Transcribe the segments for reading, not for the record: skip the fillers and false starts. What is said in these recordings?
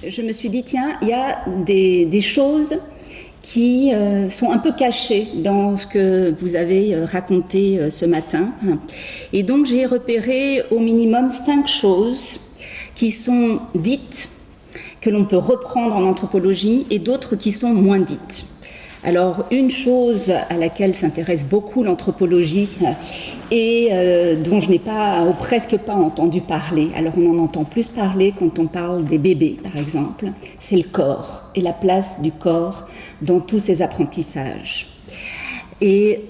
Je me suis dit, tiens, il y a des choses qui sont un peu cachées dans ce que vous avez raconté ce matin. Et donc j'ai repéré au minimum 5 choses qui sont dites, que l'on peut reprendre en anthropologie, et d'autres qui sont moins dites. Alors, une chose à laquelle s'intéresse beaucoup l'anthropologie et dont je n'ai pas ou presque pas entendu parler, alors on en entend plus parler quand on parle des bébés par exemple, c'est le corps et la place du corps dans tous ces apprentissages. Et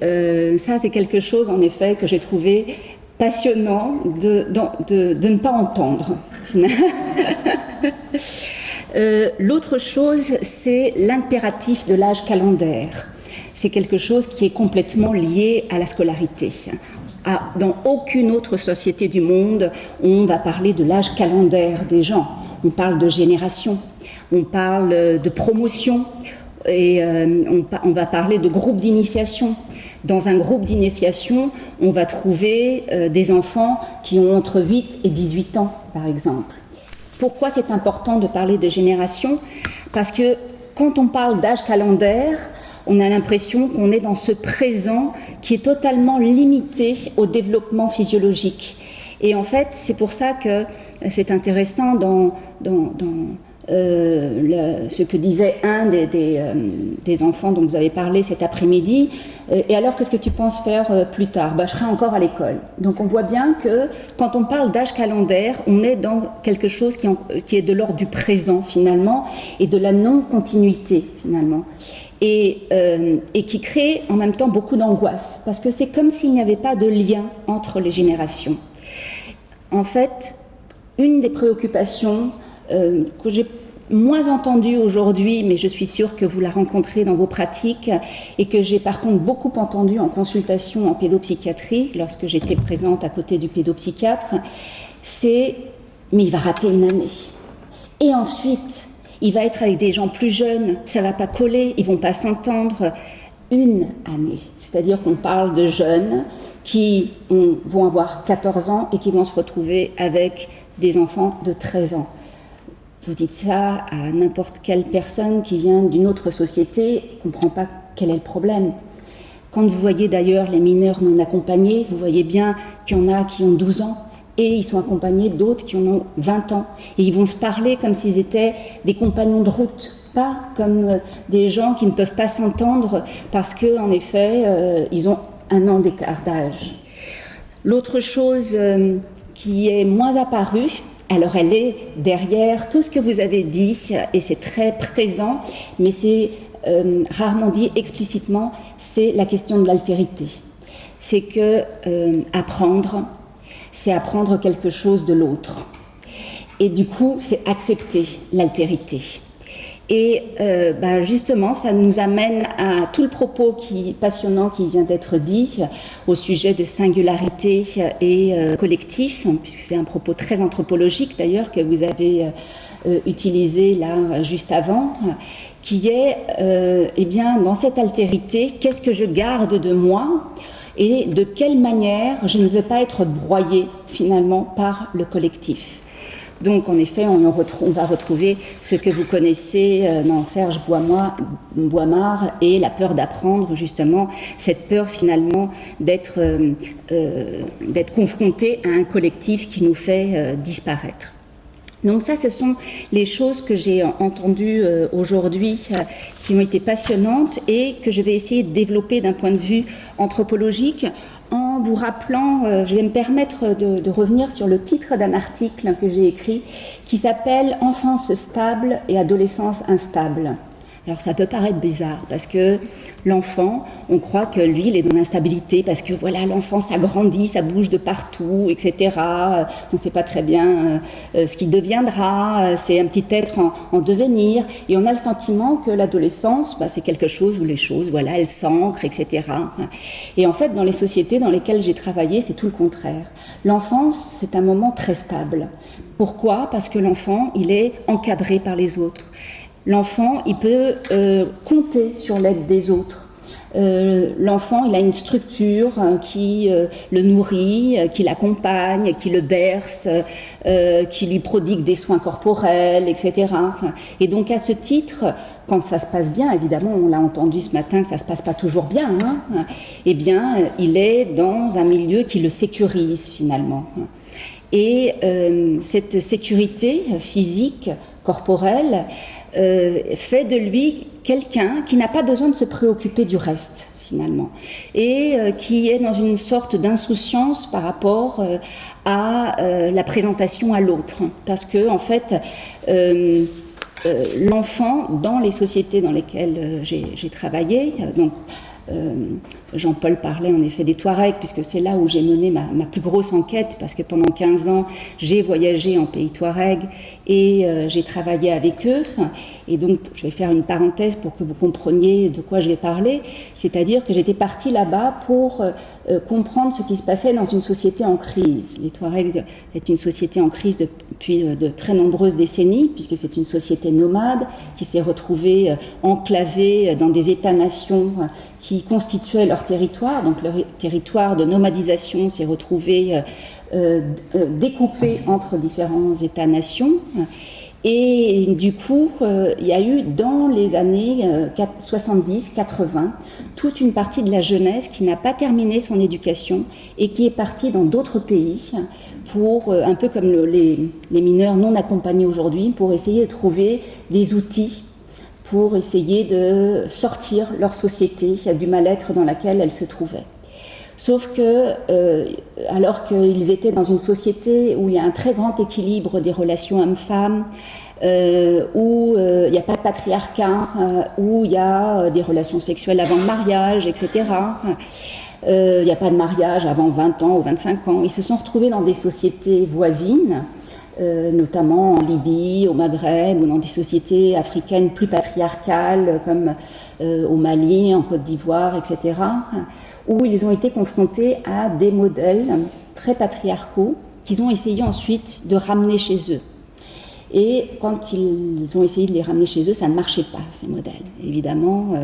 ça, c'est quelque chose en effet que j'ai trouvé passionnant de ne pas entendre. L'autre chose, c'est l'impératif de l'âge calendaire. C'est quelque chose qui est complètement lié à la scolarité. Dans aucune autre société du monde, on va parler de l'âge calendaire des gens. On parle de génération, on parle de promotion, et on va parler de groupe d'initiation. Dans un groupe d'initiation, on va trouver des enfants qui ont entre 8 et 18 ans, par exemple. Pourquoi c'est important de parler de génération ? Parce que quand on parle d'âge calendaire, on a l'impression qu'on est dans ce présent qui est totalement limité au développement physiologique. Et en fait, c'est pour ça que c'est intéressant dans ce que disait un des enfants dont vous avez parlé cet après-midi. Et alors, qu'est-ce que tu penses faire plus tard ? Je serai encore à l'école. Donc on voit bien que quand on parle d'âge calendaire, on est dans quelque chose qui est de l'ordre du présent finalement, et de la non-continuité finalement. Et qui crée en même temps beaucoup d'angoisse, parce que c'est comme s'il n'y avait pas de lien entre les générations. En fait, une des préoccupations que j'ai moins entendue aujourd'hui, mais je suis sûre que vous la rencontrez dans vos pratiques, et que j'ai par contre beaucoup entendue en consultation en pédopsychiatrie, lorsque j'étais présente à côté du pédopsychiatre, c'est « mais il va rater une année ». Et ensuite, il va être avec des gens plus jeunes, ça ne va pas coller, ils ne vont pas s'entendre. Une année, c'est-à-dire qu'on parle de jeunes qui vont avoir 14 ans et qui vont se retrouver avec des enfants de 13 ans. Vous dites ça à n'importe quelle personne qui vient d'une autre société et ne comprend pas quel est le problème. Quand vous voyez d'ailleurs les mineurs non accompagnés, vous voyez bien qu'il y en a qui ont 12 ans et ils sont accompagnés d'autres qui en ont 20 ans. Et ils vont se parler comme s'ils étaient des compagnons de route, pas comme des gens qui ne peuvent pas s'entendre parce qu'en effet, ils ont un an d'écart d'âge. L'autre chose qui est moins apparue, alors elle est derrière tout ce que vous avez dit, et c'est très présent, mais c'est rarement dit explicitement, c'est la question de l'altérité. C'est que apprendre, c'est apprendre quelque chose de l'autre. Et du coup, c'est accepter l'altérité. Et justement, ça nous amène à tout le propos passionnant qui vient d'être dit au sujet de singularité et collectif, puisque c'est un propos très anthropologique d'ailleurs que vous avez utilisé là juste avant, qui est dans cette altérité, qu'est-ce que je garde de moi et de quelle manière je ne veux pas être broyée finalement par le collectif. Donc, en effet, on va retrouver ce que vous connaissez dans Serge Boimard et la peur d'apprendre, justement, cette peur finalement d'être confronté à un collectif qui nous fait disparaître. Donc ça, ce sont les choses que j'ai entendues aujourd'hui qui ont été passionnantes et que je vais essayer de développer d'un point de vue anthropologique en vous rappelant, je vais me permettre de revenir sur le titre d'un article que j'ai écrit qui s'appelle « Enfance stable et adolescence instable ». Alors ça peut paraître bizarre parce que l'enfant, on croit que lui, il est dans l'instabilité parce que voilà, l'enfant, ça grandit, ça bouge de partout, etc. On ne sait pas très bien ce qu'il deviendra, c'est un petit être en devenir. Et on a le sentiment que l'adolescence, c'est quelque chose où les choses, voilà, elles s'ancrent, etc. Et en fait, dans les sociétés dans lesquelles j'ai travaillé, c'est tout le contraire. L'enfance, c'est un moment très stable. Pourquoi ? Parce que l'enfant, il est encadré par les autres. L'enfant, il peut compter sur l'aide des autres. l'enfant, il a une structure qui le nourrit, qui l'accompagne, qui le berce, qui lui prodigue des soins corporels, etc. Et donc à ce titre, quand ça se passe bien, évidemment, on l'a entendu ce matin que ça se passe pas toujours bien, eh bien, il est dans un milieu qui le sécurise finalement. Et cette sécurité physique, corporelle, fait de lui quelqu'un qui n'a pas besoin de se préoccuper du reste finalement, et qui est dans une sorte d'insouciance par rapport à la présentation à l'autre, parce que en fait l'enfant, dans les sociétés dans lesquelles j'ai travaillé, donc Jean-Paul parlait en effet des Touaregs, puisque c'est là où j'ai mené ma plus grosse enquête, parce que pendant 15 ans, j'ai voyagé en pays Touareg et j'ai travaillé avec eux. Et donc, je vais faire une parenthèse pour que vous compreniez de quoi je vais parler, c'est-à-dire que j'étais partie là-bas pour comprendre ce qui se passait dans une société en crise. Les Touaregs est une société en crise depuis de très nombreuses décennies, puisque c'est une société nomade qui s'est retrouvée enclavée dans des États-nations qui constituaient leur territoire. Donc leur territoire de nomadisation s'est retrouvé découpé entre différents États-nations. Et du coup, il y a eu dans les années 70-80 toute une partie de la jeunesse qui n'a pas terminé son éducation et qui est partie dans d'autres pays pour, un peu comme les mineurs non accompagnés aujourd'hui, pour essayer de trouver des outils pour essayer de sortir leur société du mal-être dans laquelle elle se trouvait. Sauf que, alors qu'ils étaient dans une société où il y a un très grand équilibre des relations hommes-femmes, où il n'y a pas de patriarcat, où il y a des relations sexuelles avant le mariage, etc., il n'y a pas de mariage avant 20 ans ou 25 ans, ils se sont retrouvés dans des sociétés voisines, notamment en Libye, au Maghreb, ou dans des sociétés africaines plus patriarcales, comme au Mali, en Côte d'Ivoire, etc., où ils ont été confrontés à des modèles très patriarcaux qu'ils ont essayé ensuite de ramener chez eux. Et quand ils ont essayé de les ramener chez eux, ça ne marchait pas, ces modèles. Évidemment,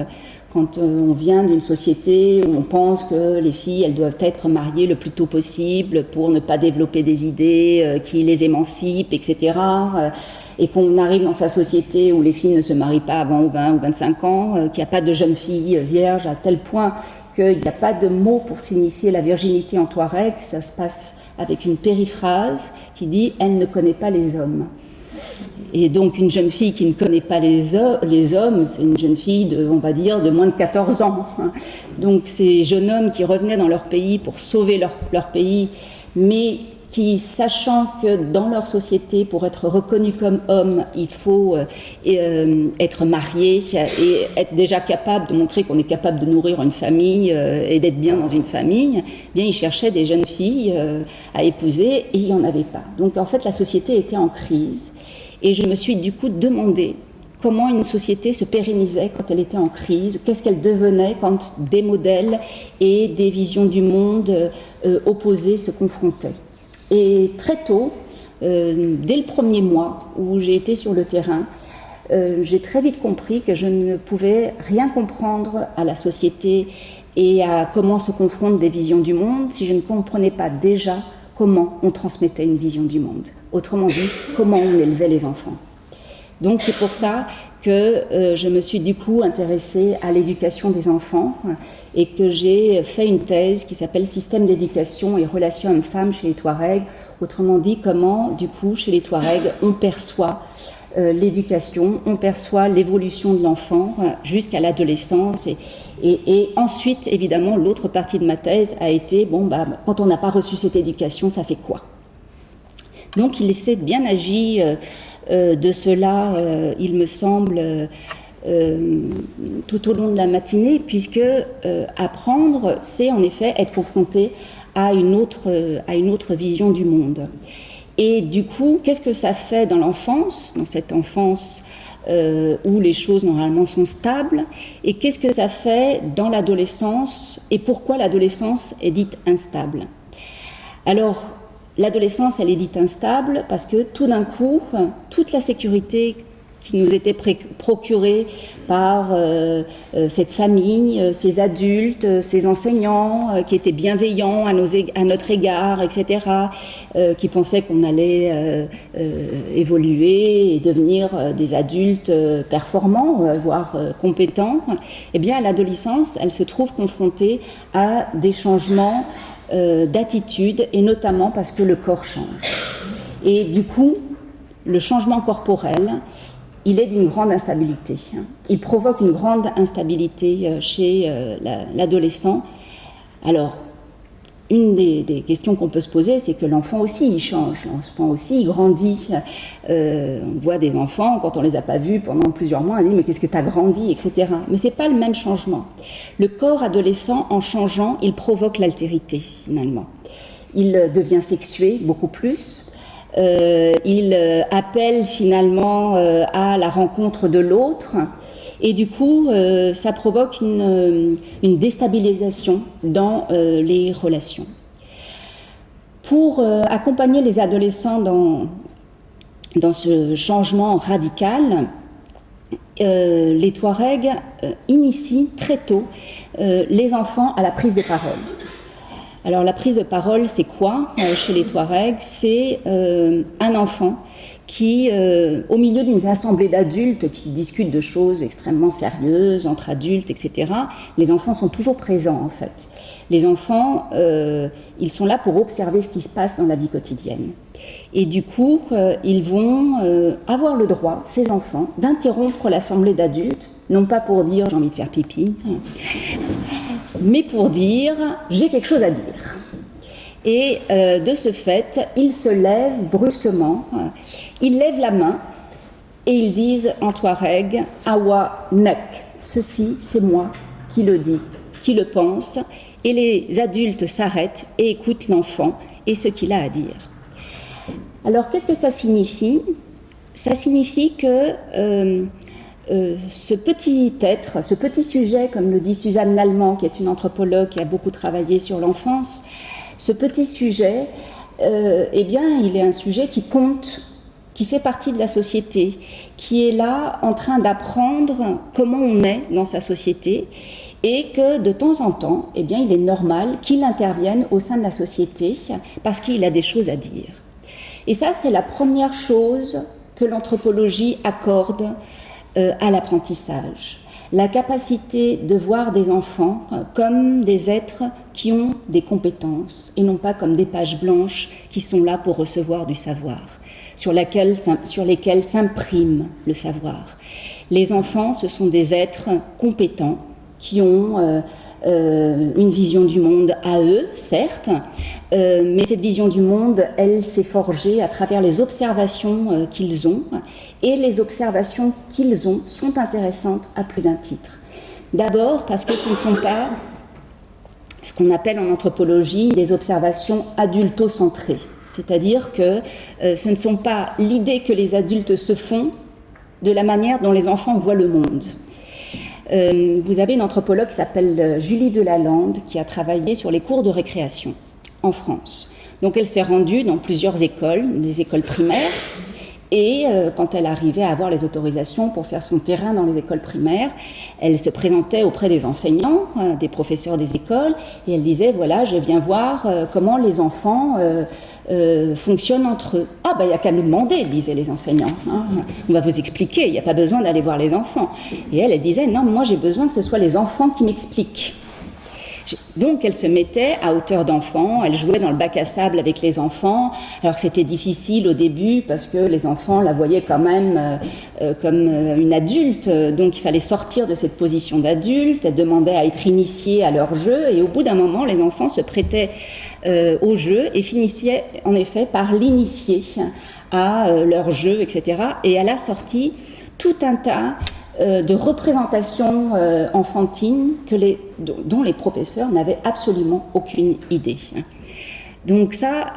quand on vient d'une société où on pense que les filles, elles doivent être mariées le plus tôt possible pour ne pas développer des idées qui les émancipent, etc., et qu'on arrive dans sa société où les filles ne se marient pas avant 20 ou 25 ans, qu'il n'y a pas de jeunes filles vierges à tel point qu'il n'y a pas de mot pour signifier la virginité en Touareg, ça se passe avec une périphrase qui dit « elle ne connaît pas les hommes ». Et donc une jeune fille qui ne connaît pas les hommes, c'est une jeune fille on va dire, de moins de 14 ans. Donc ces jeunes hommes qui revenaient dans leur pays pour sauver leur pays, mais qui, sachant que dans leur société, pour être reconnus comme hommes, il faut être marié et être déjà capable de montrer qu'on est capable de nourrir une famille et d'être bien dans une famille, eh bien ils cherchaient des jeunes filles à épouser et il n'y en avait pas. Donc en fait la société était en crise. Et je me suis du coup demandé comment une société se pérennisait quand elle était en crise, qu'est-ce qu'elle devenait quand des modèles et des visions du monde opposées se confrontaient. Et très tôt, dès le premier mois où j'ai été sur le terrain, j'ai très vite compris que je ne pouvais rien comprendre à la société et à comment se confrontent des visions du monde si je ne comprenais pas déjà comment on transmettait une vision du monde. Autrement dit, comment on élevait les enfants. Donc c'est pour ça que je me suis du coup intéressée à l'éducation des enfants et que j'ai fait une thèse qui s'appelle « Système d'éducation et relations hommes-femmes chez les Touaregs ». Autrement dit, comment du coup chez les Touaregs on perçoit l'éducation, on perçoit l'évolution de l'enfant jusqu'à l'adolescence et ensuite, évidemment, l'autre partie de ma thèse a été, quand on n'a pas reçu cette éducation, ça fait quoi? Donc, il s'est bien agi de cela, il me semble, tout au long de la matinée, puisque apprendre, c'est en effet être confronté à une autre vision du monde. Et du coup, qu'est-ce que ça fait dans l'enfance, dans cette enfance où les choses normalement sont stables, et qu'est-ce que ça fait dans l'adolescence, et pourquoi l'adolescence est dite instable? Alors, l'adolescence, elle est dite instable parce que tout d'un coup, toute la sécurité qui nous était procuré par cette famille, ces adultes, ces enseignants qui étaient bienveillants à notre égard, etc., qui pensaient qu'on allait évoluer et devenir des adultes performants, voire compétents. Eh bien, à l'adolescence, elle se trouve confrontée à des changements d'attitude, et notamment parce que le corps change. Et du coup, le changement corporel, il est d'une grande instabilité. Il provoque une grande instabilité chez l'adolescent. Alors, une des questions qu'on peut se poser, c'est que l'enfant aussi, il change. L'enfant aussi, il grandit. On voit des enfants, quand on ne les a pas vus pendant plusieurs mois, on dit « mais qu'est-ce que tu as grandi ?» etc. Mais ce n'est pas le même changement. Le corps adolescent, en changeant, il provoque l'altérité, finalement. Il devient sexué beaucoup plus. Il appelle finalement à la rencontre de l'autre, et du coup ça provoque une déstabilisation dans les relations. Pour accompagner les adolescents dans ce changement radical, les Touaregs initient très tôt les enfants à la prise de parole. Alors la prise de parole, c'est quoi chez les Touaregs? C'est un enfant qui, au milieu d'une assemblée d'adultes qui discutent de choses extrêmement sérieuses, entre adultes, etc., les enfants sont toujours présents en fait. Les enfants, ils sont là pour observer ce qui se passe dans la vie quotidienne. Et du coup, ils vont avoir le droit, ces enfants, d'interrompre l'assemblée d'adultes, non pas pour dire « j'ai envie de faire pipi », mais pour dire « j'ai quelque chose à dire ». Et de ce fait, ils se lèvent brusquement, ils lèvent la main et ils disent en touareg « Awa nek », ceci c'est moi qui le dis, qui le pense, et les adultes s'arrêtent et écoutent l'enfant et ce qu'il a à dire. Alors qu'est-ce que ça signifie ? Ça signifie que ce petit être, ce petit sujet, comme le dit Suzanne Lallemand, qui est une anthropologue qui a beaucoup travaillé sur l'enfance, ce petit sujet, eh bien, il est un sujet qui compte, qui fait partie de la société, qui est là en train d'apprendre comment on est dans sa société, et que de temps en temps, eh bien, il est normal qu'il intervienne au sein de la société parce qu'il a des choses à dire. Et ça, c'est la première chose que l'anthropologie accorde à l'apprentissage. La capacité de voir des enfants comme des êtres qui ont des compétences et non pas comme des pages blanches qui sont là pour recevoir du savoir, sur lesquelles s'imprime le savoir. Les enfants, ce sont des êtres compétents qui ont une vision du monde à eux, certes, mais cette vision du monde, elle s'est forgée à travers les observations qu'ils ont, et les observations qu'ils ont sont intéressantes à plus d'un titre. D'abord parce que ce ne sont pas ce qu'on appelle en anthropologie des observations adultocentrées, c'est-à-dire que ce ne sont pas l'idée que les adultes se font de la manière dont les enfants voient le monde. Vous avez une anthropologue qui s'appelle Julie Delalande qui a travaillé sur les cours de récréation en France. Donc elle s'est rendue dans plusieurs écoles, des écoles primaires, et quand elle arrivait à avoir les autorisations pour faire son terrain dans les écoles primaires, elle se présentait auprès des enseignants, des professeurs des écoles, et elle disait, voilà, je viens voir comment les enfants fonctionnent entre eux. Ah, ben, il n'y a qu'à nous demander, disaient les enseignants. Hein. On va vous expliquer, il n'y a pas besoin d'aller voir les enfants. Et elle disait, non, moi j'ai besoin que ce soit les enfants qui m'expliquent. Donc elle se mettait à hauteur d'enfant, elle jouait dans le bac à sable avec les enfants, alors que c'était difficile au début parce que les enfants la voyaient quand même comme une adulte, donc il fallait sortir de cette position d'adulte, elle demandait à être initiée à leur jeu, et au bout d'un moment les enfants se prêtaient au jeu et finissaient en effet par l'initier à leur jeu, etc. Et elle a sorti tout un tas de représentations enfantines dont les professeurs n'avaient absolument aucune idée. Donc ça,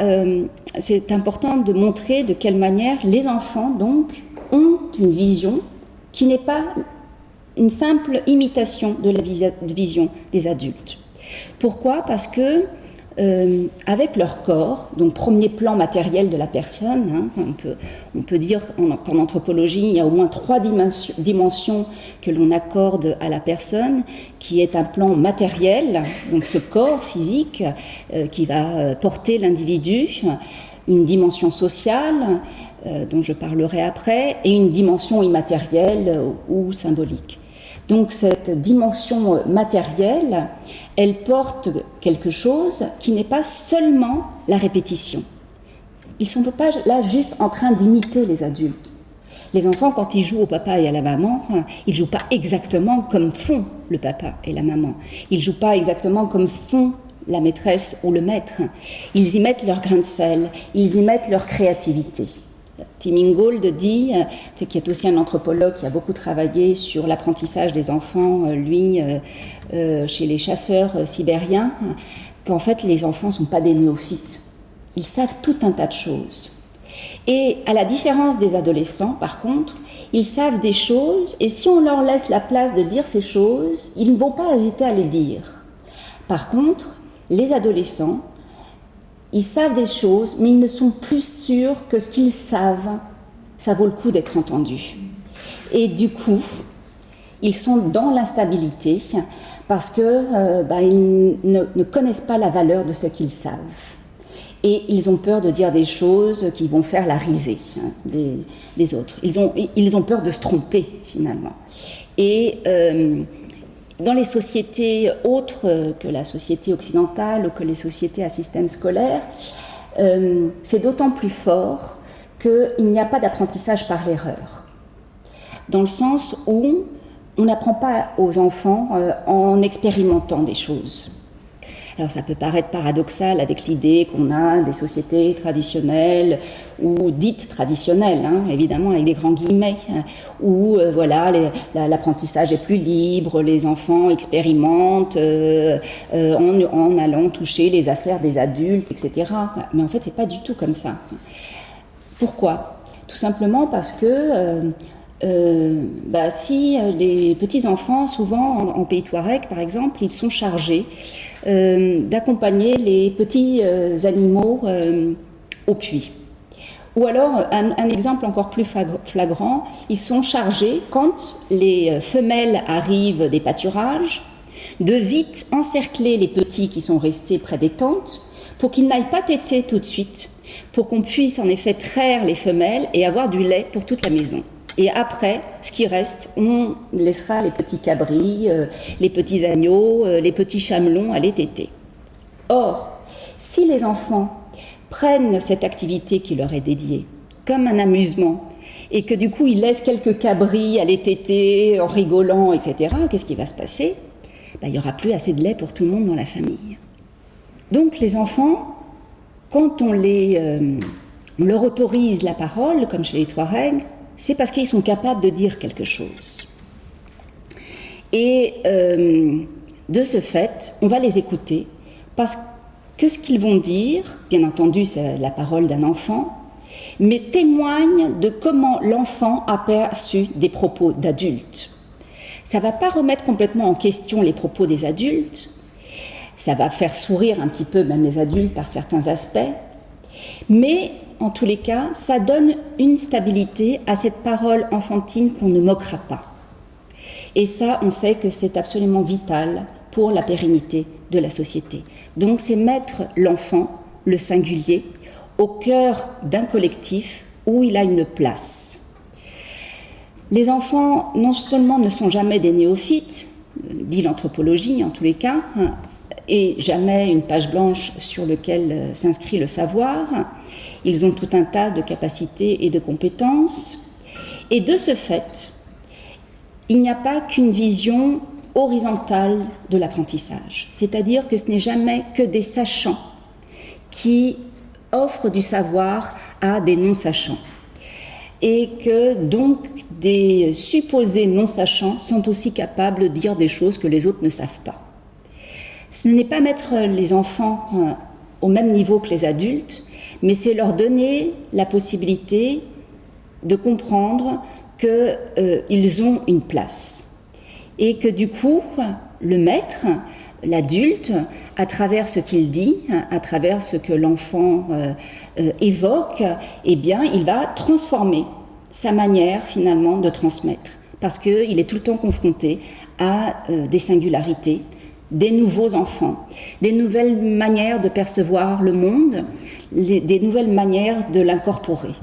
c'est important de montrer de quelle manière les enfants donc ont une vision qui n'est pas une simple imitation de la vision des adultes. Pourquoi ? Parce que avec leur corps, donc premier plan matériel de la personne. On peut dire qu'en anthropologie, il y a au moins 3 dimensions que l'on accorde à la personne, qui est un plan matériel, donc ce corps physique qui va porter l'individu, une dimension sociale, dont je parlerai après, et une dimension immatérielle ou symbolique. Donc cette dimension matérielle, elle porte quelque chose qui n'est pas seulement la répétition. Ils ne sont pas là juste en train d'imiter les adultes. Les enfants, quand ils jouent au papa et à la maman, ils ne jouent pas exactement comme font le papa et la maman. Ils ne jouent pas exactement comme font la maîtresse ou le maître. Ils y mettent leur grain de sel, ils y mettent leur créativité. Tim Ingold dit, qui est aussi un anthropologue qui a beaucoup travaillé sur l'apprentissage des enfants, chez les chasseurs sibériens, qu'en fait les enfants ne sont pas des néophytes. Ils savent tout un tas de choses. Et à la différence des adolescents, par contre, ils savent des choses, et si on leur laisse la place de dire ces choses, ils ne vont pas hésiter à les dire. Par contre, les adolescents, ils savent des choses, mais ils ne sont plus sûrs que ce qu'ils savent, ça vaut le coup d'être entendu. Et du coup, ils sont dans l'instabilité parce qu'ils ne connaissent pas la valeur de ce qu'ils savent. Et ils ont peur de dire des choses qui vont faire la risée des autres. Ils ont peur de se tromper, finalement. Et dans les sociétés autres que la société occidentale ou que les sociétés à système scolaire, c'est d'autant plus fort qu'il n'y a pas d'apprentissage par l'erreur. Dans le sens où on n'apprend pas aux enfants en expérimentant des choses. Alors ça peut paraître paradoxal avec l'idée qu'on a des sociétés traditionnelles ou dites traditionnelles, évidemment avec des grands guillemets, où l'apprentissage est plus libre, les enfants expérimentent en allant toucher les affaires des adultes, etc. Mais en fait, c'est pas du tout comme ça. Pourquoi ? Tout simplement parce que si les petits-enfants, souvent en pays Touareg par exemple, ils sont chargés d'accompagner les petits animaux au puits. Ou alors, un exemple encore plus flagrant, ils sont chargés, quand les femelles arrivent des pâturages, de vite encercler les petits qui sont restés près des tentes pour qu'ils n'aillent pas téter tout de suite, pour qu'on puisse en effet traire les femelles et avoir du lait pour toute la maison. Et après, ce qui reste, on laissera les petits cabris, les petits agneaux, les petits chamelons aller téter. Or, si les enfants prennent cette activité qui leur est dédiée comme un amusement, et que du coup ils laissent quelques cabris aller téter en rigolant, etc., qu'est-ce qui va se passer ? Il n'y aura plus assez de lait pour tout le monde dans la famille. Donc les enfants, quand on leur autorise la parole, comme chez les Touaregs, c'est parce qu'ils sont capables de dire quelque chose. Et de ce fait, on va les écouter, parce que ce qu'ils vont dire, bien entendu c'est la parole d'un enfant, mais témoigne de comment l'enfant a perçu des propos d'adultes. Ça ne va pas remettre complètement en question les propos des adultes, ça va faire sourire un petit peu même les adultes par certains aspects, mais en tous les cas, ça donne une stabilité à cette parole enfantine qu'on ne moquera pas. Et ça, on sait que c'est absolument vital pour la pérennité de la société. Donc c'est mettre l'enfant, le singulier, au cœur d'un collectif où il a une place. Les enfants, non seulement ne sont jamais des néophytes, dit l'anthropologie en tous les cas, et jamais une page blanche sur laquelle s'inscrit le savoir. Ils ont tout un tas de capacités et de compétences. Et de ce fait, il n'y a pas qu'une vision horizontale de l'apprentissage. C'est-à-dire que ce n'est jamais que des sachants qui offrent du savoir à des non-sachants. Et que donc des supposés non-sachants sont aussi capables de dire des choses que les autres ne savent pas. Ce n'est pas mettre les enfants au même niveau que les adultes, mais c'est leur donner la possibilité de comprendre qu'ils ont une place. Et que du coup, le maître l'adulte, à travers ce qu'il dit, à travers ce que l'enfant évoque, eh bien, il va transformer sa manière finalement de transmettre, parce qu'il est tout le temps confronté à des singularités, des nouveaux enfants, des nouvelles manières de percevoir le monde, des nouvelles manières de l'incorporer.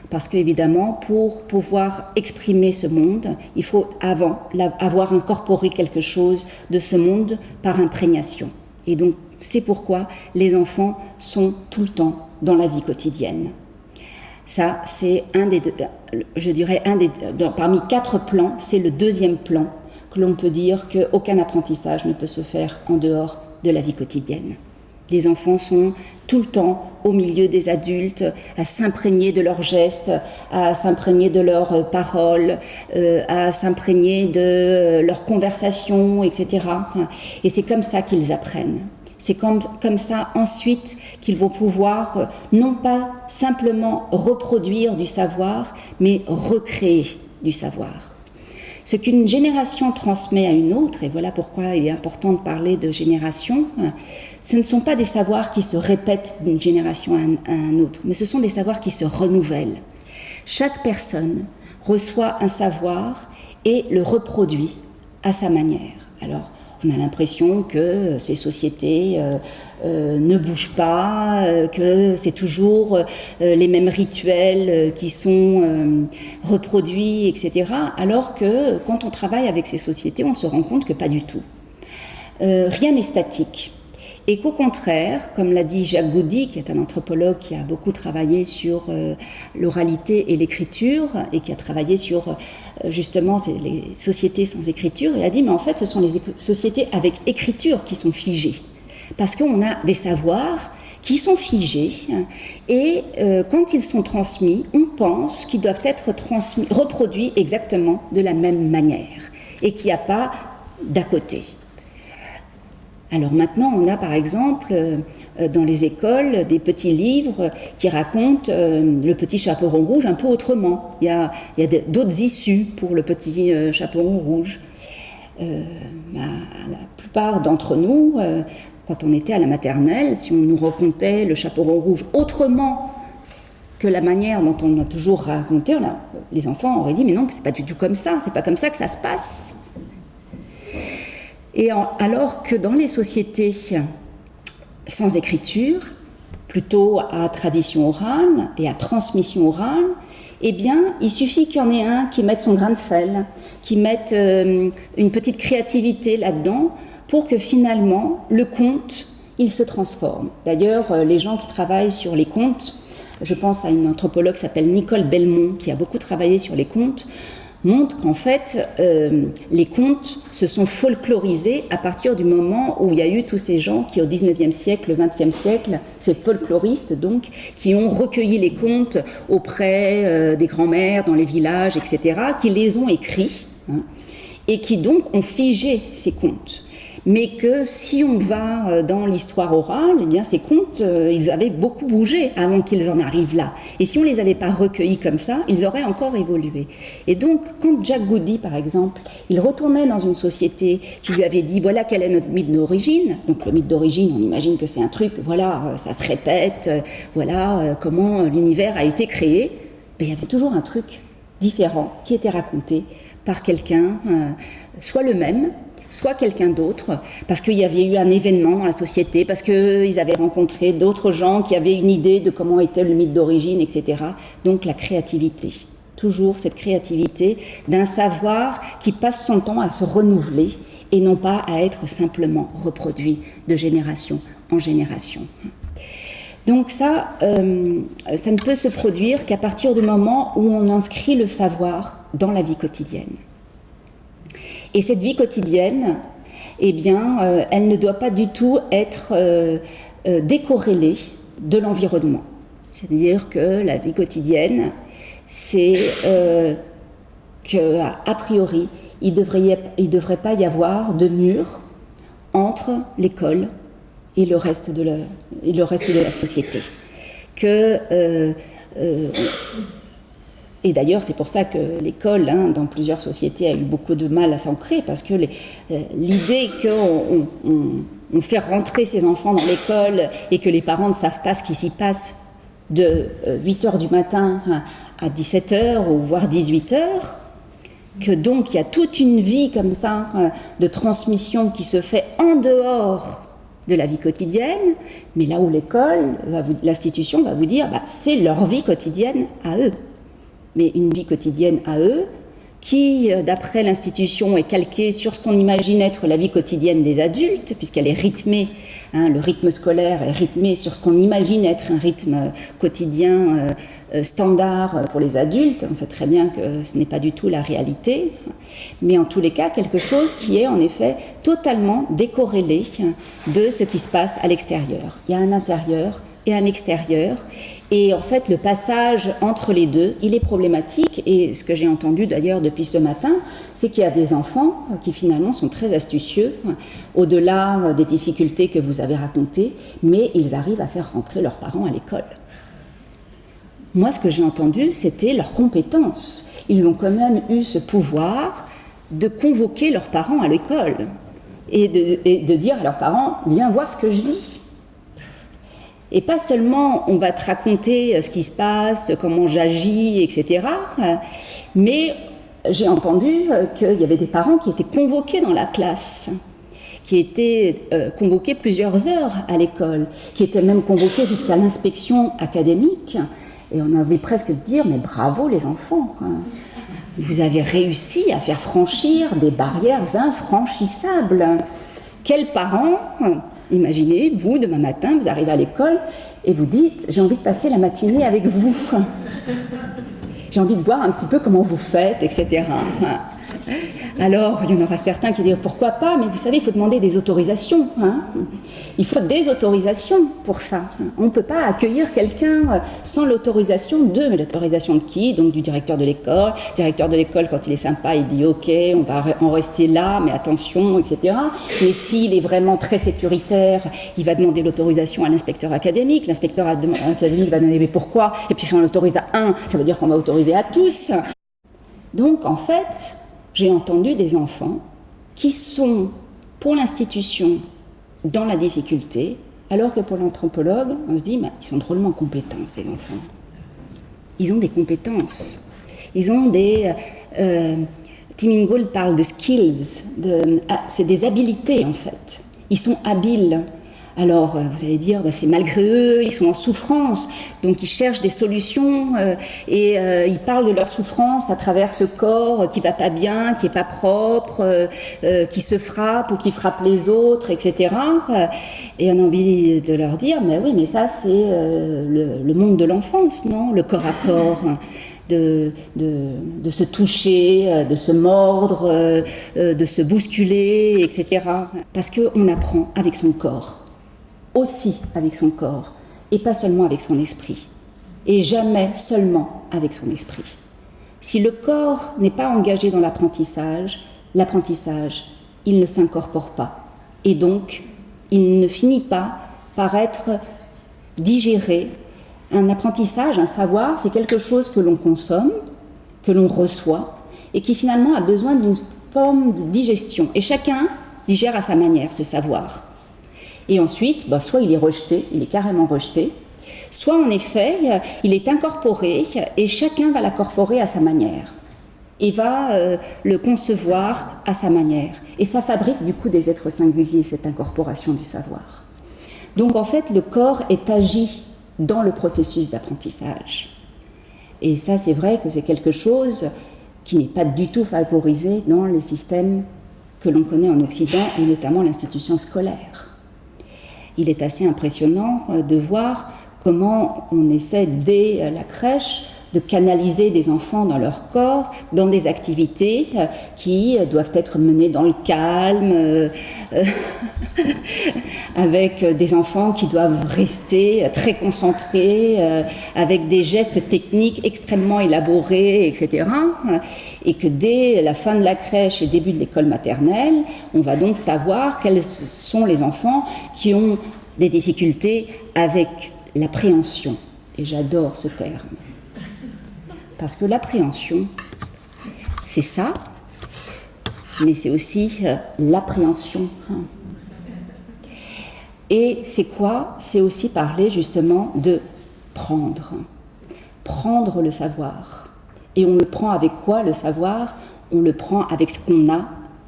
Parce qu'évidemment, pour pouvoir exprimer ce monde, il faut avant avoir incorporé quelque chose de ce monde par imprégnation. Et donc, c'est pourquoi les enfants sont tout le temps dans la vie quotidienne. Ça, c'est un des deux, je dirais, parmi 4 plans, c'est le 2e plan que l'on peut dire qu'aucun apprentissage ne peut se faire en dehors de la vie quotidienne. Les enfants sont tout le temps au milieu des adultes, à s'imprégner de leurs gestes, à s'imprégner de leurs paroles, à s'imprégner de leurs conversations, etc. Et c'est comme ça qu'ils apprennent. C'est comme ça ensuite qu'ils vont pouvoir non pas simplement reproduire du savoir, mais recréer du savoir. Ce qu'une génération transmet à une autre, et voilà pourquoi il est important de parler de génération, ce ne sont pas des savoirs qui se répètent d'une génération à un autre, mais ce sont des savoirs qui se renouvellent. Chaque personne reçoit un savoir et le reproduit à sa manière. Alors, on a l'impression que ces sociétés ne bougent pas, que c'est toujours les mêmes rituels qui sont reproduits, etc. Alors que quand on travaille avec ces sociétés, on se rend compte que pas du tout. Rien n'est statique. Et qu'au contraire, comme l'a dit Jacques Goudy, qui est un anthropologue qui a beaucoup travaillé sur l'oralité et l'écriture, et qui a travaillé sur justement les sociétés sans écriture, il a dit, mais en fait, ce sont les sociétés avec écriture qui sont figées. Parce qu'on a des savoirs qui sont figés, et quand ils sont transmis, on pense qu'ils doivent être reproduits exactement de la même manière, et qu'il n'y a pas d'à côté. Alors maintenant, on a par exemple dans les écoles des petits livres qui racontent le petit chaperon rouge un peu autrement. Il y a d'autres issues pour le petit chaperon rouge. La plupart d'entre nous, quand on était à la maternelle, si on nous racontait le chaperon rouge autrement que la manière dont on a toujours raconté, les enfants auraient dit « mais non, c'est pas du tout comme ça, c'est pas comme ça que ça se passe ». Et alors que dans les sociétés sans écriture, plutôt à tradition orale et à transmission orale, eh bien, il suffit qu'il y en ait un qui mette son grain de sel, qui mette une petite créativité là-dedans, pour que finalement, le conte, il se transforme. D'ailleurs, les gens qui travaillent sur les contes, je pense à une anthropologue qui s'appelle Nicole Belmont, qui a beaucoup travaillé sur les contes, montre qu'en fait, les contes se sont folklorisés à partir du moment où il y a eu tous ces gens qui, au XIXe siècle, le XXe siècle, ces folkloristes donc, qui ont recueilli les contes auprès des grands-mères dans les villages, etc., qui les ont écrits, et qui donc ont figé ces contes. Mais que si on va dans l'histoire orale, eh bien ces contes, ils avaient beaucoup bougé avant qu'ils en arrivent là. Et si on ne les avait pas recueillis comme ça, ils auraient encore évolué. Et donc, quand Jacques Goudy, par exemple, il retournait dans une société qui lui avait dit « voilà quel est notre mythe d'origine », donc le mythe d'origine, on imagine que c'est un truc, voilà, ça se répète, voilà comment l'univers a été créé, mais il y avait toujours un truc différent qui était raconté par quelqu'un, soit le même, soit quelqu'un d'autre, parce qu'il y avait eu un événement dans la société, parce qu'ils avaient rencontré d'autres gens qui avaient une idée de comment était le mythe d'origine, etc. Donc la créativité, toujours cette créativité d'un savoir qui passe son temps à se renouveler et non pas à être simplement reproduit de génération en génération. Donc ça ne peut se produire qu'à partir du moment où on inscrit le savoir dans la vie quotidienne. Et cette vie quotidienne, eh bien, elle ne doit pas du tout être décorrélée de l'environnement. C'est-à-dire que la vie quotidienne, c'est qu'a priori, il ne devrait pas y avoir de mur entre l'école et le reste de la société. Que Et d'ailleurs, c'est pour ça que l'école, dans plusieurs sociétés, a eu beaucoup de mal à s'ancrer, parce que l'idée qu'on fait rentrer ses enfants dans l'école et que les parents ne savent pas ce qui s'y passe de 8 h du matin à 17 h ou voire 18 h, que donc il y a toute une vie comme ça de transmission qui se fait en dehors de la vie quotidienne, mais là où l'école, l'institution va vous dire, c'est leur vie quotidienne à eux. Mais une vie quotidienne à eux, qui, d'après l'institution, est calquée sur ce qu'on imagine être la vie quotidienne des adultes, puisqu'elle est rythmée, le rythme scolaire est rythmé sur ce qu'on imagine être un rythme quotidien standard pour les adultes. On sait très bien que ce n'est pas du tout la réalité, mais en tous les cas, quelque chose qui est en effet totalement décorrélé de ce qui se passe à l'extérieur. Il y a un intérieur et un extérieur, et en fait le passage entre les deux, il est problématique, et ce que j'ai entendu d'ailleurs depuis ce matin, c'est qu'il y a des enfants qui finalement sont très astucieux, au-delà des difficultés que vous avez racontées, mais ils arrivent à faire rentrer leurs parents à l'école. Moi, ce que j'ai entendu, c'était leurs compétences. Ils ont quand même eu ce pouvoir de convoquer leurs parents à l'école, et de dire à leurs parents, viens voir ce que je vis. Et pas seulement on va te raconter ce qui se passe, comment j'agis, etc. Mais j'ai entendu qu'il y avait des parents qui étaient convoqués dans la classe, qui étaient convoqués plusieurs heures à l'école, qui étaient même convoqués jusqu'à l'inspection académique. Et on avait presque de dire, mais bravo les enfants, vous avez réussi à faire franchir des barrières infranchissables. Quels parents... Imaginez, vous, demain matin, vous arrivez à l'école et vous dites « j'ai envie de passer la matinée avec vous, j'ai envie de voir un petit peu comment vous faites, etc. » Alors, il y en aura certains qui diront « pourquoi pas ?» Mais vous savez, il faut demander des autorisations. Il faut des autorisations pour ça. On ne peut pas accueillir quelqu'un sans l'autorisation de... Mais l'autorisation de qui? Donc du directeur de l'école. Le directeur de l'école, quand il est sympa, il dit « ok, on va en rester là, mais attention, etc. » Mais s'il est vraiment très sécuritaire, il va demander l'autorisation à l'inspecteur académique. L'inspecteur académique va demander « mais pourquoi ?» Et puis si on l'autorise à un, ça veut dire qu'on va autoriser à tous. Donc en fait... j'ai entendu des enfants qui sont, pour l'institution, dans la difficulté, alors que pour l'anthropologue, on se dit, ils sont drôlement compétents, ces enfants. Ils ont des compétences. Ils ont des... Tim Ingold parle de skills, c'est des habiletés, en fait. Ils sont habiles. Alors, vous allez dire, c'est malgré eux, ils sont en souffrance, donc ils cherchent des solutions et ils parlent de leur souffrance à travers ce corps qui va pas bien, qui est pas propre, qui se frappe ou qui frappe les autres, etc. Et on a envie de leur dire, mais oui, mais ça c'est le monde de l'enfance, non? Le corps à corps. De se toucher, de se mordre, de se bousculer, etc. Parce qu'on apprend avec son corps. Aussi avec son corps, et pas seulement avec son esprit, et jamais seulement avec son esprit. Si le corps n'est pas engagé dans l'apprentissage, il ne s'incorpore pas, et donc il ne finit pas par être digéré. Un apprentissage, un savoir, c'est quelque chose que l'on consomme, que l'on reçoit, et qui finalement a besoin d'une forme de digestion, et chacun digère à sa manière ce savoir. Et ensuite, soit il est rejeté, il est carrément rejeté, soit en effet, il est incorporé et chacun va l'incorporer à sa manière et va le concevoir à sa manière. Et ça fabrique du coup des êtres singuliers, cette incorporation du savoir. Donc en fait, le corps est agi dans le processus d'apprentissage. Et ça, c'est vrai que c'est quelque chose qui n'est pas du tout favorisé dans les systèmes que l'on connaît en Occident, et notamment l'institution scolaire. Il est assez impressionnant de voir comment on essaie, dès la crèche, de canaliser des enfants dans leur corps, dans des activités qui doivent être menées dans le calme, avec des enfants qui doivent rester très concentrés, avec des gestes techniques extrêmement élaborés, etc. Et que dès la fin de la crèche et début de l'école maternelle, on va donc savoir quels sont les enfants qui ont des difficultés avec l'appréhension. Et j'adore ce terme. parce que l'appréhension, c'est ça, mais c'est aussi l'appréhension. Et c'est quoi? C'est aussi parler justement de prendre le savoir. Et on le prend avec quoi, le savoir? On le prend avec ce qu'on a,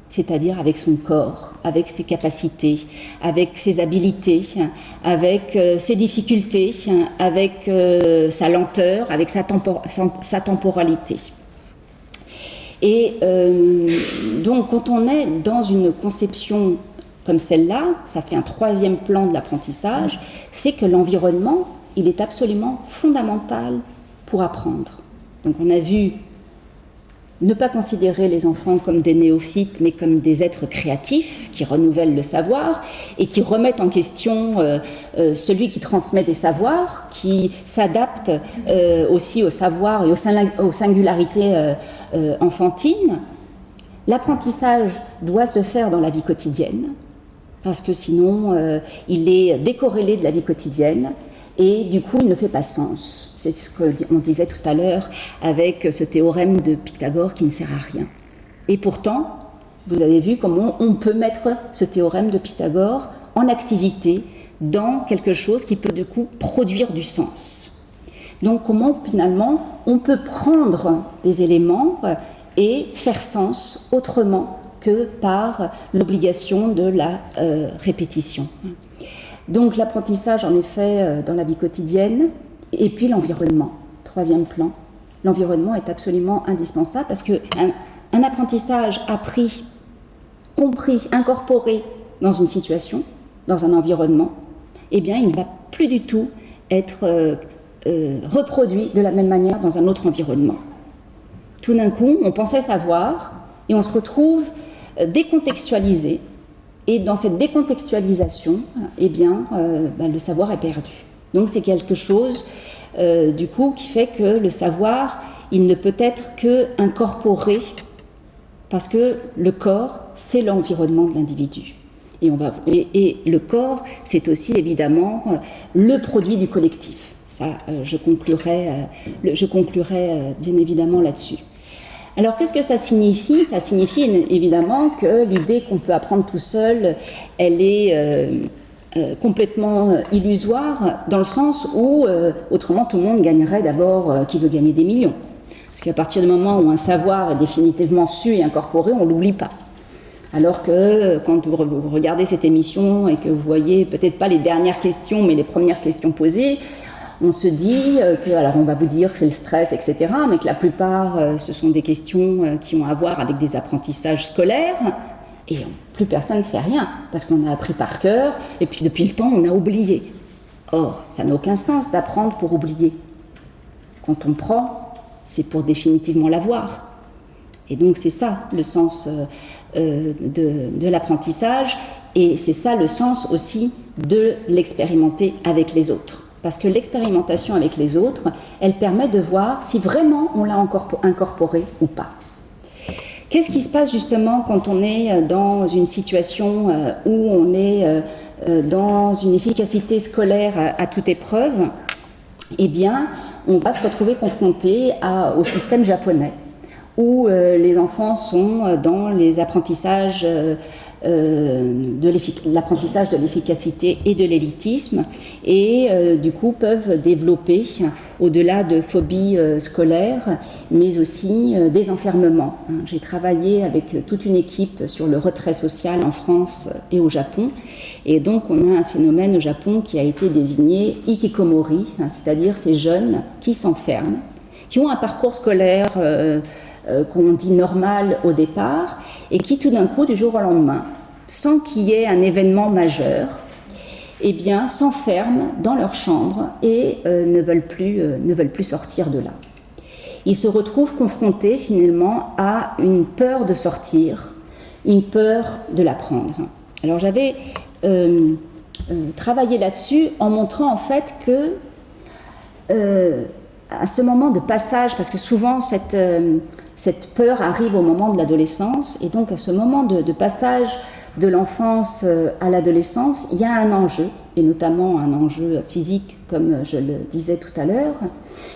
c'est-à-dire avec son corps, avec ses capacités, avec ses habiletés, avec ses difficultés, avec sa lenteur, avec sa temporalité. Et donc quand on est dans une conception comme celle-là, ça fait un troisième plan de l'apprentissage, c'est que l'environnement, il est absolument fondamental pour apprendre. Donc on a vu ne pas considérer les enfants comme des néophytes, mais comme des êtres créatifs qui renouvellent le savoir et qui remettent en question celui qui transmet des savoirs, qui s'adapte aussi au savoir et aux singularités enfantines. L'apprentissage doit se faire dans la vie quotidienne, parce que sinon il est décorrélé de la vie quotidienne. Et du coup, il ne fait pas sens. C'est ce qu'on disait tout à l'heure avec ce théorème de Pythagore qui ne sert à rien. Et pourtant, vous avez vu comment on peut mettre ce théorème de Pythagore en activité dans quelque chose qui peut du coup produire du sens. Donc comment finalement on peut prendre des éléments et faire sens autrement que par l'obligation de la répétition. Donc l'apprentissage, en effet, dans la vie quotidienne, et puis l'environnement, troisième plan. L'environnement est absolument indispensable parce qu'un apprentissage appris, compris, incorporé dans une situation, dans un environnement, eh bien, il ne va plus du tout être reproduit de la même manière dans un autre environnement. Tout d'un coup, on pensait savoir et on se retrouve décontextualisé. Et dans cette décontextualisation, eh bien, le savoir est perdu. Donc c'est quelque chose, du coup, qui fait que le savoir, il ne peut être qu'incorporé, parce que le corps, c'est l'environnement de l'individu. Et le corps, c'est aussi évidemment le produit du collectif. Ça, je conclurai bien évidemment là-dessus. Alors, qu'est-ce que ça signifie? Ça signifie évidemment que l'idée qu'on peut apprendre tout seul, elle est complètement illusoire, dans le sens où, autrement, tout le monde gagnerait d'abord qui veut gagner des millions. Parce qu'à partir du moment où un savoir est définitivement su et incorporé, on ne l'oublie pas. Alors que quand vous regardez cette émission et que vous voyez peut-être pas les dernières questions, mais les premières questions posées, on se dit que, alors on va vous dire que c'est le stress, etc., mais que la plupart, ce sont des questions qui ont à voir avec des apprentissages scolaires, et plus personne ne sait rien, parce qu'on a appris par cœur, et puis depuis le temps, on a oublié. Or, ça n'a aucun sens d'apprendre pour oublier. Quand on prend, c'est pour définitivement l'avoir. Et donc c'est ça le sens de l'apprentissage, et c'est ça le sens aussi de l'expérimenter avec les autres. Parce que l'expérimentation avec les autres, elle permet de voir si vraiment on l'a incorporé ou pas. Qu'est-ce qui se passe justement quand on est dans une situation où on est dans une efficacité scolaire à toute épreuve? Eh bien, on va se retrouver confronté au système japonais, où les enfants sont dans les apprentissages l'apprentissage de l'efficacité et de l'élitisme, et du coup peuvent développer, au-delà de phobies scolaires, mais aussi des enfermements. J'ai travaillé avec toute une équipe sur le retrait social en France et au Japon, et donc on a un phénomène au Japon qui a été désigné hikikomori, c'est-à-dire ces jeunes qui s'enferment, qui ont un parcours scolaire qu'on dit normal au départ, et qui tout d'un coup, du jour au lendemain, sans qu'il y ait un événement majeur, eh bien, s'enferment dans leur chambre et ne veulent plus sortir de là. Ils se retrouvent confrontés finalement à une peur de sortir, une peur de l'apprendre. Alors j'avais travaillé là-dessus en montrant en fait que à ce moment de passage, parce que souvent cette peur arrive au moment de l'adolescence, et donc à ce moment de passage de l'enfance à l'adolescence, il y a un enjeu, et notamment un enjeu physique, comme je le disais tout à l'heure,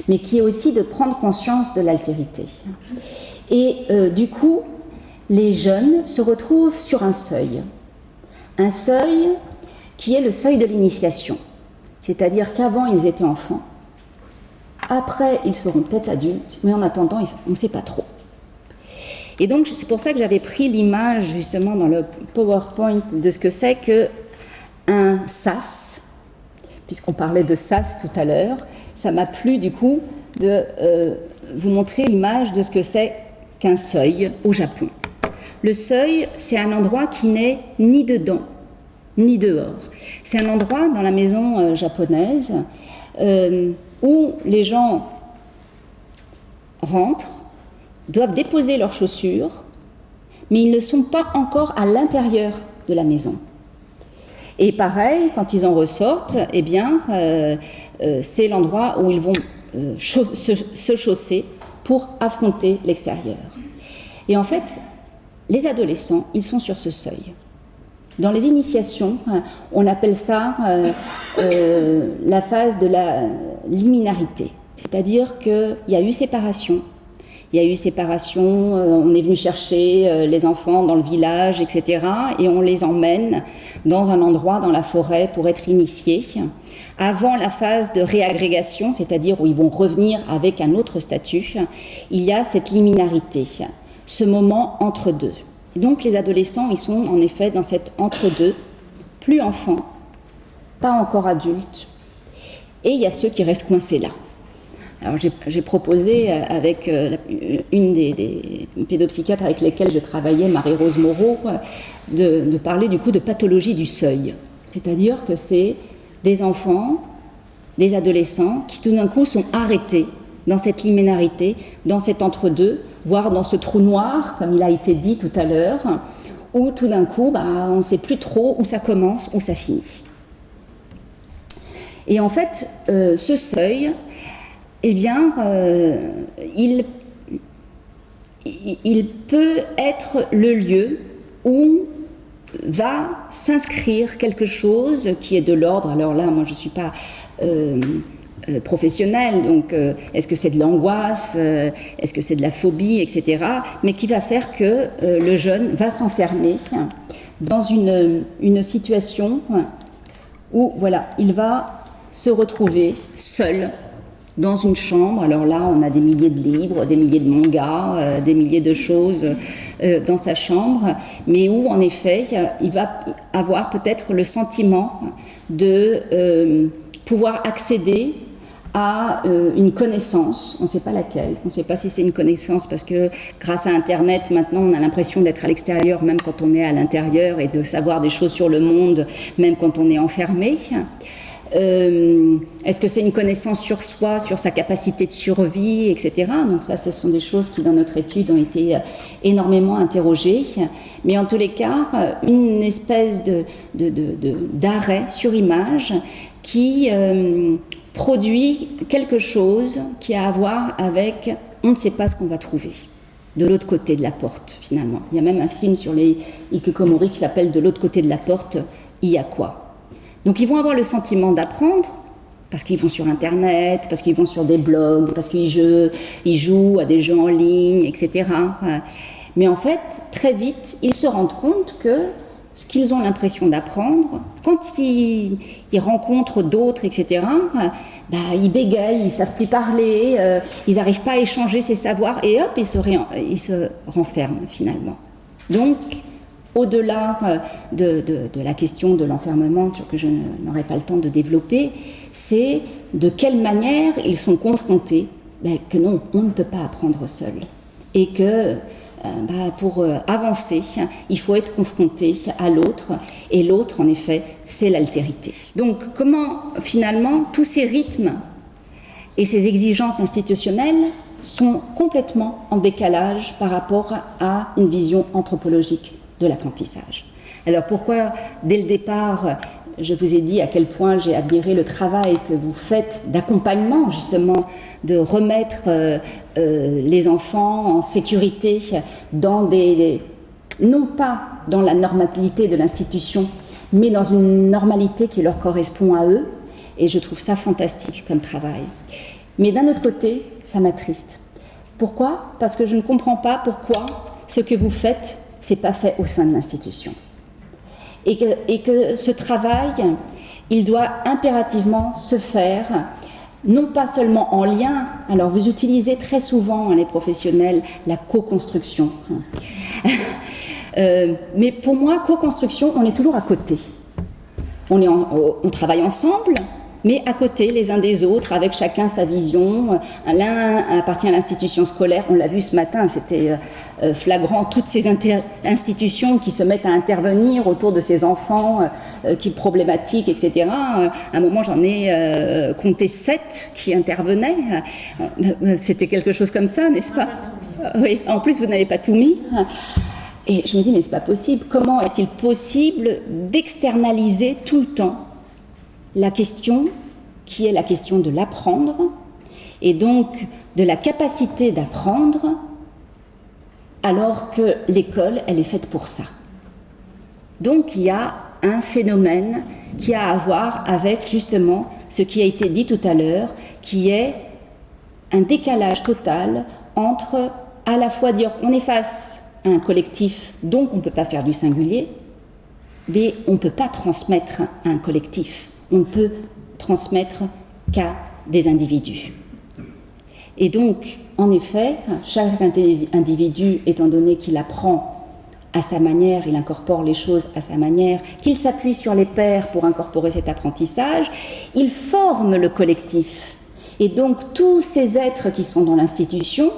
mais qui est aussi de prendre conscience de l'altérité. Et du coup, les jeunes se retrouvent sur un seuil qui est le seuil de l'initiation, c'est-à-dire qu'avant ils étaient enfants, après ils seront peut-être adultes, mais en attendant on ne sait pas trop. Et donc c'est pour ça que j'avais pris l'image justement dans le PowerPoint de ce que c'est qu'un sas, puisqu'on parlait de sas tout à l'heure. Ça m'a plu du coup de vous montrer l'image de ce que c'est qu'un seuil au Japon. Le seuil, c'est un endroit qui n'est ni dedans ni dehors. C'est un endroit dans la maison japonaise où les gens rentrent, doivent déposer leurs chaussures, mais ils ne sont pas encore à l'intérieur de la maison. Et pareil, quand ils en ressortent, eh bien, c'est l'endroit où ils vont se chausser pour affronter l'extérieur. Et en fait, les adolescents, ils sont sur ce seuil. Dans les initiations, on appelle ça la phase de la liminarité, c'est-à-dire qu'il y a eu séparation. Il y a eu séparation, on est venu chercher les enfants dans le village, etc. Et on les emmène dans un endroit, dans la forêt, pour être initiés. Avant la phase de réagrégation, c'est-à-dire où ils vont revenir avec un autre statut, il y a cette liminarité, ce moment entre deux. Et donc les adolescents, ils sont en effet dans cet entre-deux, plus enfants, pas encore adultes. Et il y a ceux qui restent coincés là. Alors j'ai proposé avec une des pédopsychiatres avec lesquelles je travaillais, Marie-Rose Moreau, de parler du coup de pathologie du seuil. C'est-à-dire que c'est des enfants, des adolescents qui tout d'un coup sont arrêtés dans cette liminarité, dans cet entre-deux, voire dans ce trou noir, comme il a été dit tout à l'heure, où tout d'un coup on ne sait plus trop où ça commence, où ça finit. Et en fait, ce seuil, eh bien, il peut être le lieu où va s'inscrire quelque chose qui est de l'ordre. Alors là, moi, je ne suis pas professionnelle, donc est-ce que c'est de l'angoisse, est-ce que c'est de la phobie, etc. Mais qui va faire que le jeune va s'enfermer dans une situation où, voilà, il va se retrouver seul dans une chambre. Alors là, on a des milliers de livres, des milliers de mangas, des milliers de choses dans sa chambre, mais où, en effet, il va avoir peut-être le sentiment de pouvoir accéder à une connaissance, on ne sait pas laquelle, on ne sait pas si c'est une connaissance parce que grâce à Internet, maintenant, on a l'impression d'être à l'extérieur, même quand on est à l'intérieur, et de savoir des choses sur le monde, même quand on est enfermé. Est-ce que c'est une connaissance sur soi, sur sa capacité de survie, etc. Donc ça, ce sont des choses qui, dans notre étude, ont été énormément interrogées. Mais en tous les cas, une espèce d'arrêt sur image qui produit quelque chose qui a à voir avec on ne sait pas ce qu'on va trouver de l'autre côté de la porte, finalement. Il y a même un film sur les hikikomori qui s'appelle « De l'autre côté de la porte, il y a quoi ?» Donc ils vont avoir le sentiment d'apprendre, parce qu'ils vont sur Internet, parce qu'ils vont sur des blogs, parce qu'ils jouent à des jeux en ligne, etc. Mais en fait, très vite, ils se rendent compte que ce qu'ils ont l'impression d'apprendre, quand ils rencontrent d'autres, etc., ils bégayent, ils ne savent plus parler, ils n'arrivent pas à échanger ces savoirs, et hop, ils se renferment finalement. Donc, au-delà de la question de l'enfermement, que je n'aurai pas le temps de développer, c'est de quelle manière ils sont confrontés que non, on ne peut pas apprendre seul. Et que pour avancer, il faut être confronté à l'autre. Et l'autre, en effet, c'est l'altérité. Donc, comment, finalement, tous ces rythmes et ces exigences institutionnelles sont complètement en décalage par rapport à une vision anthropologique de l'apprentissage. Alors pourquoi, dès le départ, je vous ai dit à quel point j'ai admiré le travail que vous faites d'accompagnement, justement, de remettre les enfants en sécurité non pas dans la normalité de l'institution, mais dans une normalité qui leur correspond à eux. Et je trouve ça fantastique comme travail. Mais d'un autre côté, ça m'attriste. Pourquoi ? Parce que je ne comprends pas pourquoi ce que vous faites, c'est pas fait au sein de l'institution. Et que ce travail, il doit impérativement se faire, non pas seulement en lien, alors vous utilisez très souvent, les professionnels, la co-construction. Mais pour moi, co-construction, on est toujours à côté. On travaille ensemble, mais à côté les uns des autres, avec chacun sa vision. L'un appartient à l'institution scolaire, on l'a vu ce matin, c'était flagrant, toutes ces institutions qui se mettent à intervenir autour de ces enfants qui problématiques, etc. À un moment, j'en ai compté 7 qui intervenaient. C'était quelque chose comme ça, n'est-ce pas ? Oui, en plus, vous n'avez pas tout mis. Et je me dis, mais c'est pas possible. Comment est-il possible d'externaliser tout le temps la question qui est la question de l'apprendre et donc de la capacité d'apprendre alors que l'école, elle est faite pour ça. Donc il y a un phénomène qui a à voir avec justement ce qui a été dit tout à l'heure, qui est un décalage total entre à la fois dire on est face à un collectif, donc on ne peut pas faire du singulier, mais on ne peut pas transmettre à un collectif. On ne peut transmettre qu'à des individus. Et donc, en effet, chaque individu, étant donné qu'il apprend à sa manière, il incorpore les choses à sa manière, qu'il s'appuie sur les pairs pour incorporer cet apprentissage, il forme le collectif. Et donc, tous ces êtres qui sont dans l'institution,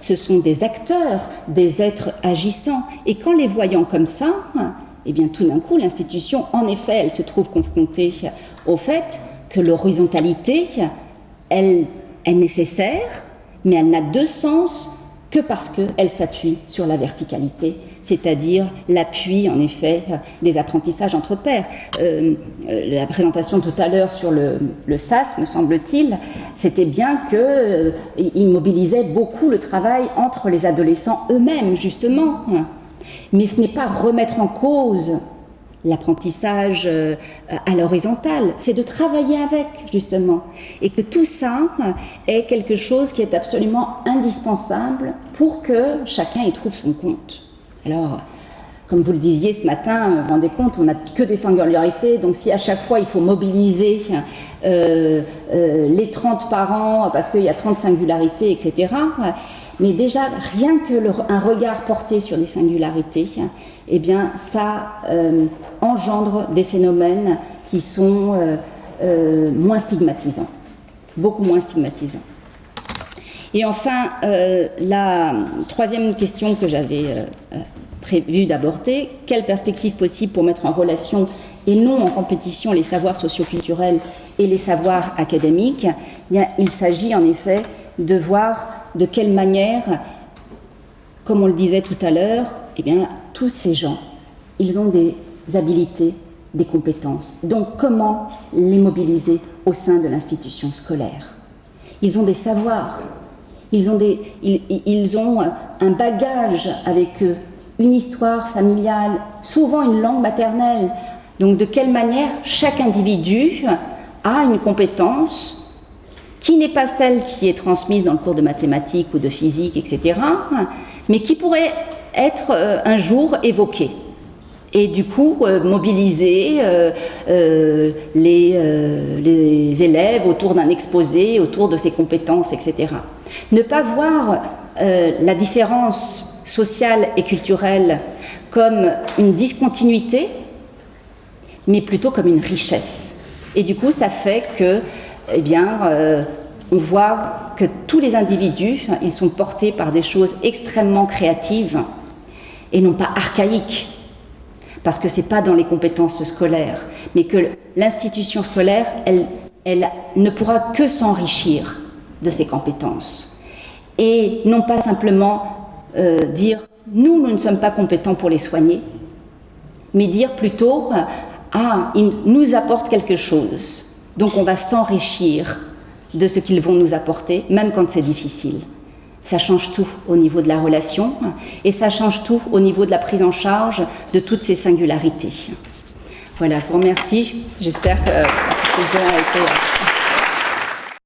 ce sont des acteurs, des êtres agissants. Et qu'en les voyant comme ça, eh bien, tout d'un coup, l'institution, en effet, elle se trouve confrontée au fait que l'horizontalité, elle est nécessaire, mais elle n'a de sens que parce qu'elle s'appuie sur la verticalité, c'est-à-dire l'appui, en effet, des apprentissages entre pairs. La présentation tout à l'heure sur le SAS, me semble-t-il, c'était bien qu'il mobilisait beaucoup le travail entre les adolescents eux-mêmes, justement. Mais ce n'est pas remettre en cause l'apprentissage à l'horizontale, c'est de travailler avec, justement. Et que tout ça est quelque chose qui est absolument indispensable pour que chacun y trouve son compte. Alors, comme vous le disiez ce matin, vous vous rendez compte, on n'a que des singularités, donc si à chaque fois il faut mobiliser les 30 parents parce qu'il y a 30 singularités, etc., mais déjà, rien qu'un regard porté sur les singularités, eh bien, ça engendre des phénomènes qui sont moins stigmatisants, beaucoup moins stigmatisants. Et enfin, la troisième question que j'avais prévu d'aborder, quelle perspective possible pour mettre en relation et non en compétition les savoirs socioculturels et les savoirs académiques ? Eh bien, il s'agit en effet de voir de quelle manière, comme on le disait tout à l'heure, eh bien, tous ces gens, ils ont des habilités, des compétences. Donc, comment les mobiliser au sein de l'institution scolaire ? Ils ont des savoirs, ils ont un bagage avec eux, une histoire familiale, souvent une langue maternelle. Donc, de quelle manière chaque individu a une compétence qui n'est pas celle qui est transmise dans le cours de mathématiques ou de physique, etc., mais qui pourrait être un jour évoquée. Et du coup, mobiliser les élèves autour d'un exposé, autour de ses compétences, etc. Ne pas voir la différence sociale et culturelle comme une discontinuité, mais plutôt comme une richesse. Et du coup, ça fait que eh bien, on voit que tous les individus, ils sont portés par des choses extrêmement créatives et non pas archaïques, parce que ce n'est pas dans les compétences scolaires, mais que l'institution scolaire, elle ne pourra que s'enrichir de ces compétences. Et non pas simplement dire « nous ne sommes pas compétents pour les soigner », mais dire plutôt « ah, ils nous apportent quelque chose, donc on va s'enrichir de ce qu'ils vont nous apporter, même quand c'est difficile. Ça change tout au niveau de la relation et ça change tout au niveau de la prise en charge de toutes ces singularités. Voilà, je vous remercie. J'espère que la conclusion a été...